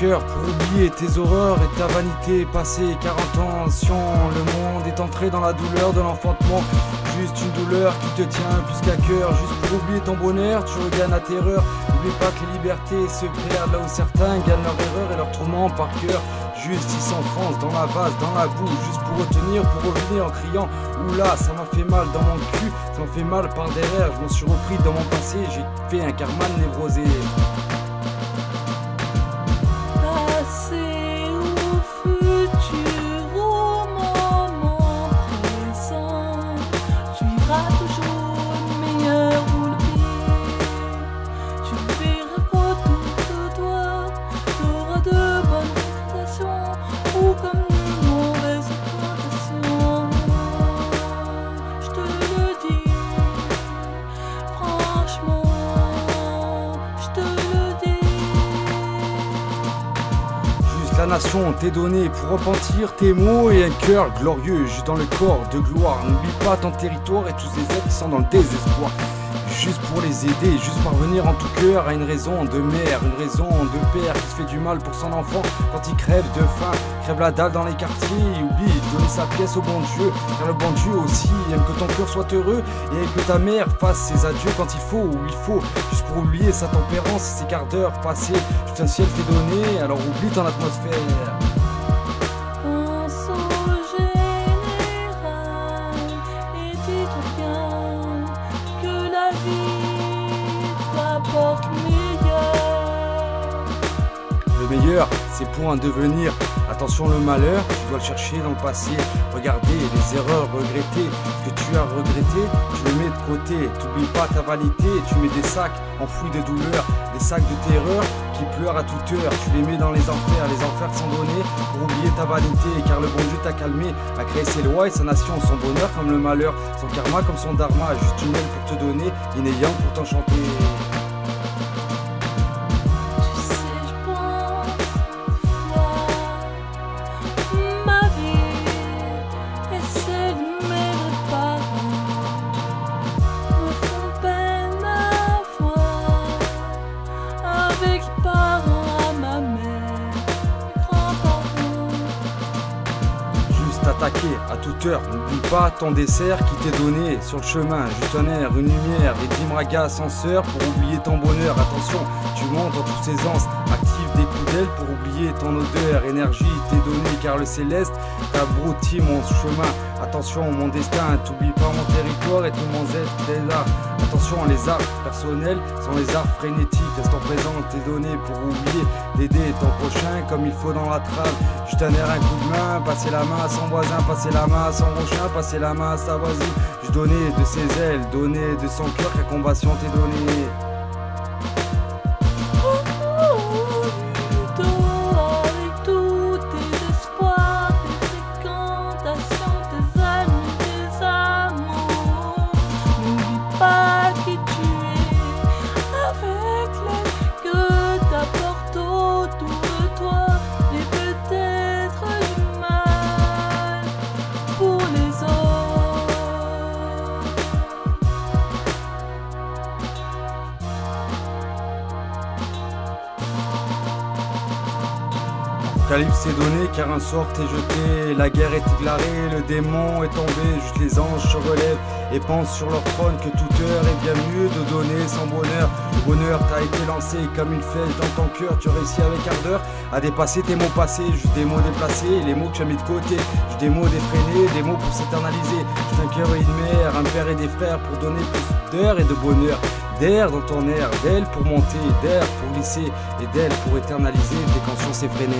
cœur pour oublier tes horreurs et ta vanité passée. 40 ans, le monde est entré dans la douleur de l'enfantement. Juste une douleur qui te tient plus qu'à cœur. Juste pour oublier ton bonheur, tu regagnes la terreur. N'oublie pas que les libertés se perdent là où certains gagnent leur erreur et leur tourment par cœur. Juste ils s'enfoncent dans la vase, dans la boue, juste pour retenir, pour revenir en criant. Oula, ça m'a fait mal dans mon cul, ça m'a fait mal par derrière. Je m'en suis repris dans mon passé, j'ai fait un karma névrosé. Passé ou futur, au moment présent, tu iras toujours le meilleur ou le pire. Tu verras qu'autour de toi, t'auras de bonnes fréquentations ou comme une mauvaise fréquentation. Je te le dis, franchement, je te le dis. La nation t'est donnée pour repentir tes mots et un cœur glorieux juste dans le corps de gloire. N'oublie pas ton territoire et tous ces êtres qui sont dans le désespoir. Juste pour les aider, juste parvenir en tout cœur à une raison de mère, une raison de père qui se fait du mal pour son enfant quand il crève de faim, crève la dalle dans les quartiers, il oublie de donner sa pièce au bon Dieu, car le bon Dieu aussi aime que ton cœur soit heureux et que ta mère fasse ses adieux quand il faut, où il faut, juste pour oublier sa tempérance et ses quarts d'heure passés. Juste un ciel t'est donné, alors oublie ton atmosphère. Pense au général et dis-toi bien que la vie t'apporte meilleur. Le meilleur, c'est pour en devenir. Attention, le malheur, tu dois le chercher dans le passé. Regardez les erreurs, regretter ce que tu as regretté, tu le mets de côté. T'oublies pas ta vanité, tu mets des sacs enfouis de douleur, des sacs de terreur qui pleurent à toute heure. Tu les mets dans les enfers sont donnés pour oublier ta vanité. Car le bon Dieu t'a calmé, a créé ses lois et sa nation, son bonheur comme le malheur, son karma comme son dharma. Juste une aile pour te donner, yin et yang pour t'enchanter. Attaquer à toute heure, n'oublie pas ton dessert qui t'est donné sur le chemin, juste un air, une lumière, des dimragas ascenseurs pour oublier ton bonheur. Attention, tu montes en toute aisance, active des coups d'aile pour oublier ton odeur, énergie t'est donnée car le céleste t'abrutit mon chemin. Attention mon destin, t'oublie pas mon territoire et tout mon zèle des arts. Attention, les arts personnels sont les arts frénétiques. L'instant présent t'est donné pour oublier d'aider ton prochain comme il faut dans la trame. Juste un air, un coup de main, passer la main à son voisin, passer la main à son prochain, passer la main à sa voisine. Juste donner de ses ailes, donner de son cœur, quelle combattion t'est donnée. Avec tous tes espoirs, tes fréquentations, tes amis, tes amours, n'oublie pas qui tu es, avec l'aide que t'apportes autour de toi, et peut-être du mal pour les autres. L'apocalypse est donné car un sort est jeté, la guerre est déclarée, le démon est tombé, juste les anges se relèvent et pensent sur leur trône que toute heure est bien mieux de donner son bonheur. Le bonheur t'a été lancé comme une flèche dans ton cœur, tu réussis avec ardeur à dépasser tes mots passés, juste des mots déplacés, les mots que tu as mis de côté, juste des mots défrénés, des mots pour s'éternaliser, juste un cœur et une mère, un père et des frères pour donner plus d'heures et de bonheur. D'air dans ton air, d'aile pour monter, d'air pour glisser et d'aile pour éternaliser tes consciences effrénées.